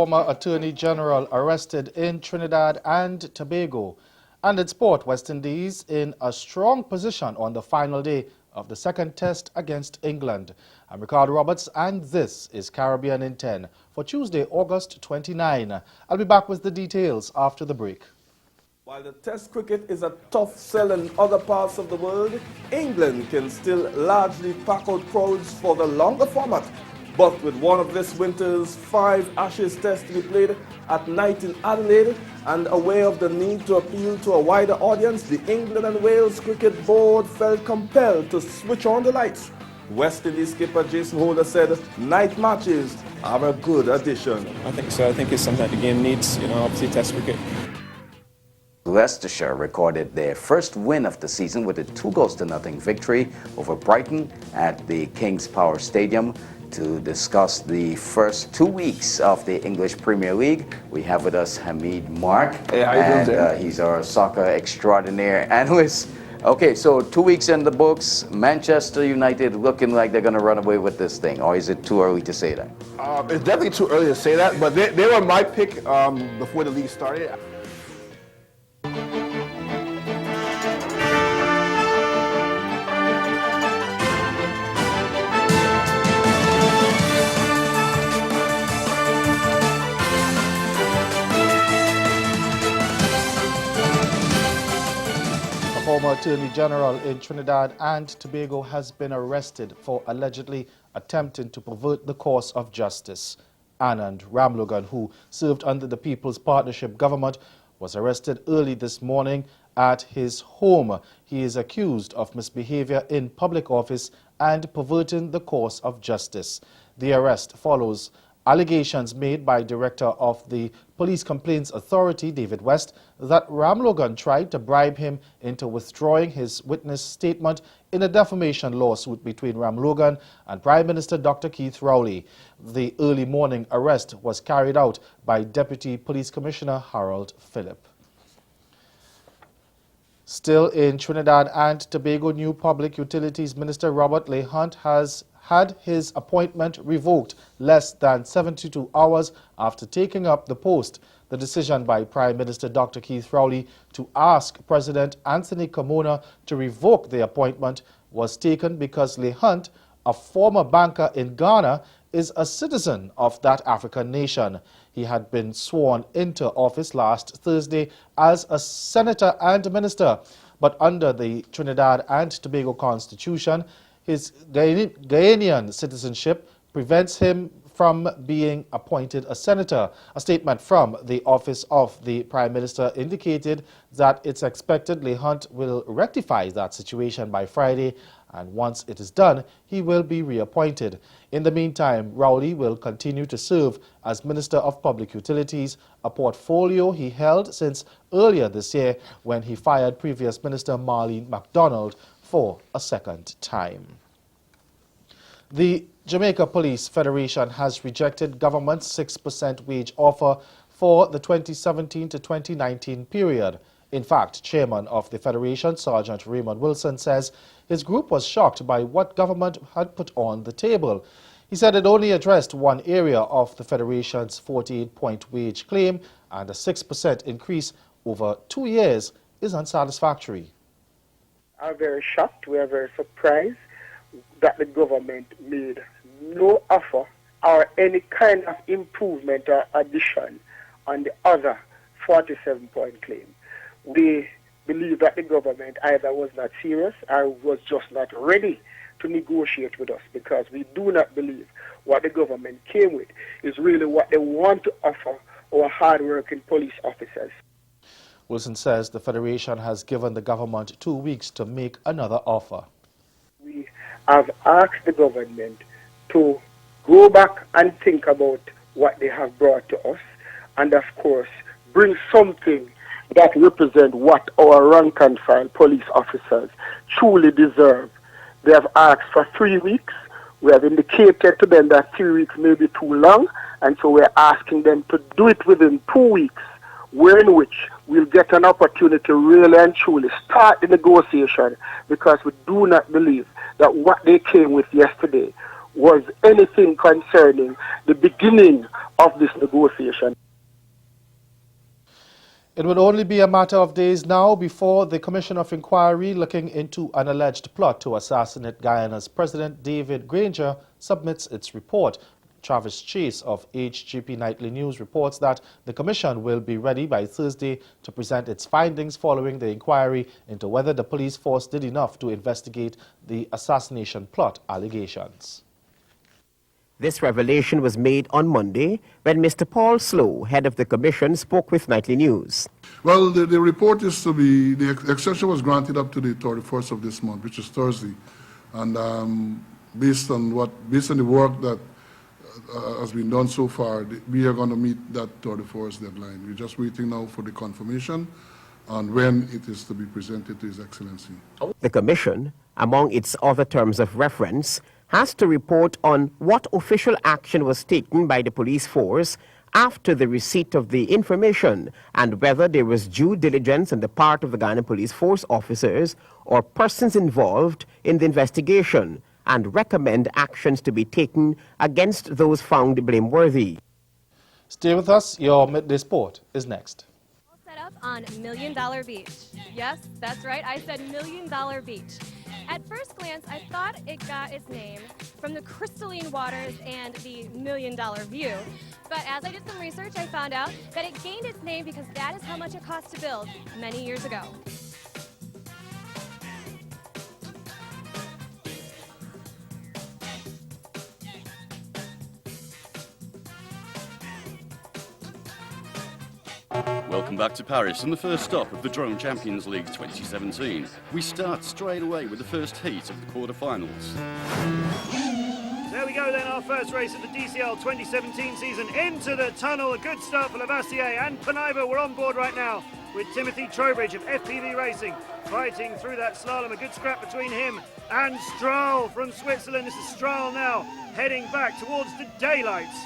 former Attorney General arrested in Trinidad and Tobago. And in sport, West Indies in a strong position on the final day of the second test against England. I'm Ricardo Roberts, and this is Caribbean in 10 for Tuesday, August 29. I'll be back with the details after the break. While the test cricket is a tough sell in other parts of the world, England can still largely pack out crowds for the longer format. But with one of this winter's 5 Ashes tests to be played at night in Adelaide, and aware of the need to appeal to a wider audience, the England and Wales Cricket Board felt compelled to switch on the lights. West Indies skipper Jason Holder said night matches are a good addition. I think so. I think it's something that the game needs, obviously test cricket. Leicestershire recorded their first win of the season with a 2-0 victory over Brighton at the King's Power Stadium. To discuss the first 2 weeks of the English Premier League, we have with us Hamid Mark. Hey, how you doing, Jay? He's our soccer extraordinaire analyst. Okay, so 2 weeks in the books, Manchester United looking like they're going to run away with this thing, or is it too early to say that? It's definitely too early to say that, but they were my pick before the league started. Former Attorney General in Trinidad and Tobago has been arrested for allegedly attempting to pervert the course of justice. Anand Ramlogan, who served under the People's Partnership government, was arrested early this morning at his home. He is accused of misbehavior in public office and perverting the course of justice. The arrest follows allegations made by Director of the Police Complaints Authority, David West, that Ramlogan tried to bribe him into withdrawing his witness statement in a defamation lawsuit between Ramlogan and Prime Minister Dr. Keith Rowley. The early morning arrest was carried out by Deputy Police Commissioner Harold Phillip. Still in Trinidad and Tobago, new Public Utilities Minister Robert Leigh-Hunt has had his appointment revoked less than 72 hours after taking up the post. The decision by Prime Minister Dr. Keith Rowley to ask President Anthony Carmona to revoke the appointment was taken because Leigh-Hunt, a former banker in Ghana, is a citizen of that African nation. He had been sworn into office last Thursday as a senator and minister, but under the Trinidad and Tobago Constitution, his Ghanaian citizenship prevents him from being appointed a senator. A statement from the office of the Prime Minister indicated that it's expected Leigh-Hunt will rectify that situation by Friday, and once it is done, he will be reappointed. In the meantime, Rowley will continue to serve as Minister of Public Utilities, a portfolio he held since earlier this year when he fired previous Minister Marlene MacDonald for a second time. The Jamaica Police Federation has rejected government's 6% wage offer for the 2017 to 2019 period. In fact, chairman of the Federation, Sergeant Raymond Wilson, says his group was shocked by what government had put on the table. He said it only addressed one area of the Federation's 48-point wage claim, and a 6% increase over 2 years is unsatisfactory. We are very shocked, we are very surprised that the government made no offer or any kind of improvement or addition on the other 47-point claim. We believe that the government either was not serious or was just not ready to negotiate with us, because we do not believe what the government came with is really what they want to offer our hard-working police officers. Wilson says the Federation has given the government 2 weeks to make another offer. We have asked the government to go back and think about what they have brought to us, and of course bring something that represents what our rank and file police officers truly deserve. They have asked for 3 weeks. We have indicated to them that 3 weeks may be too long, and so we're asking them to do it within 2 weeks, in which we'll get an opportunity to really and truly start the negotiation, because we do not believe that what they came with yesterday was anything concerning the beginning of this negotiation. It would only be a matter of days now before the Commission of Inquiry looking into an alleged plot to assassinate Guyana's President David Granger submits its report. Travis Chase of HGP Nightly News reports that the Commission will be ready by Thursday to present its findings following the inquiry into whether the police force did enough to investigate the assassination plot allegations. This revelation was made on Monday when Mr. Paul Slow, head of the Commission, spoke with Nightly News. Well, the report is to be, the extension was granted up to the 31st of this month, which is Thursday. And based on the work that has been done so far, we are going to meet that 31st deadline. We're just waiting now for the confirmation on when it is to be presented to His Excellency. The Commission, among its other terms of reference, has to report on what official action was taken by the police force after the receipt of the information and whether there was due diligence on the part of the Guyana Police Force officers or persons involved in the investigation, and recommend actions to be taken against those found blameworthy. Stay with us. Your Midday Sport is next. Set up on $1 Million Beach. Yes, that's right. I said $1 Million Beach. At first glance, I thought it got its name from the crystalline waters and the $1 Million view. But as I did some research, I found out that it gained its name because that is how much it cost to build many years ago. Welcome back to Paris and the first stop of the Drone Champions League 2017. We start straight away with the first heat of the quarterfinals. There we go then, our first race of the DCL 2017 season into the tunnel. A good start for Lavassier and Panaiva. We're on board right now with Timothy Trowbridge of FPV Racing fighting through that slalom. A good scrap between him and Strahl from Switzerland. This is Strahl now heading back towards the daylights.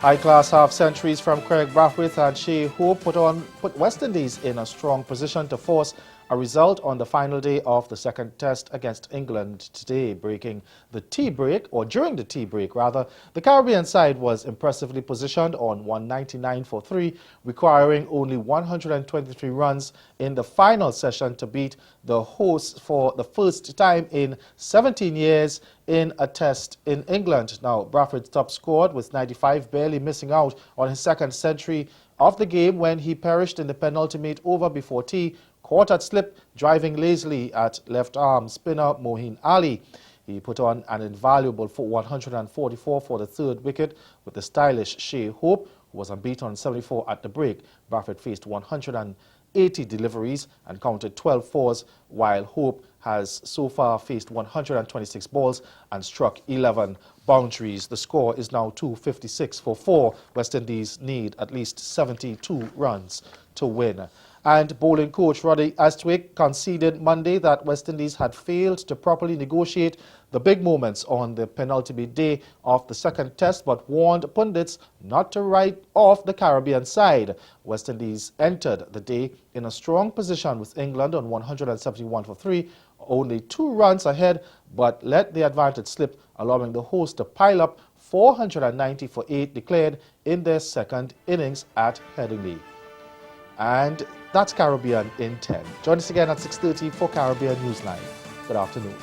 High-class half-centuries from Craig Brathwaite and Shea Hope put West Indies in a strong position to force a result on the final day of the second test against England today, breaking the tea break, or during the tea break rather. The Caribbean side was impressively positioned on 199 for 3, requiring only 123 runs in the final session to beat the hosts for the first time in 17 years in a test in England. Now, Brathwaite's top scored with 95, barely missing out on his second century of the game when he perished in the penultimate over before tea, caught at slip, driving lazily at left-arm spinner Moeen Ali. He put on an invaluable 144 for the third wicket with the stylish Shea Hope, who was unbeaten on 74 at the break. Brathwaite faced 180 deliveries and counted 12 fours, while Hope has so far faced 126 balls and struck 11 boundaries. The score is now 256 for 4. West Indies need at least 72 runs to win. And bowling coach Roddy Astwick conceded Monday that West Indies had failed to properly negotiate the big moments on the penultimate day of the second test, but warned pundits not to write off the Caribbean side. West Indies entered the day in a strong position with England on 171 for 3, only 2 runs ahead, but let the advantage slip, allowing the hosts to pile up 490 for 8 declared in their second innings at Headingley. And that's Caribbean in 10. Join us again at 6:30 for Caribbean Newsline. Good afternoon.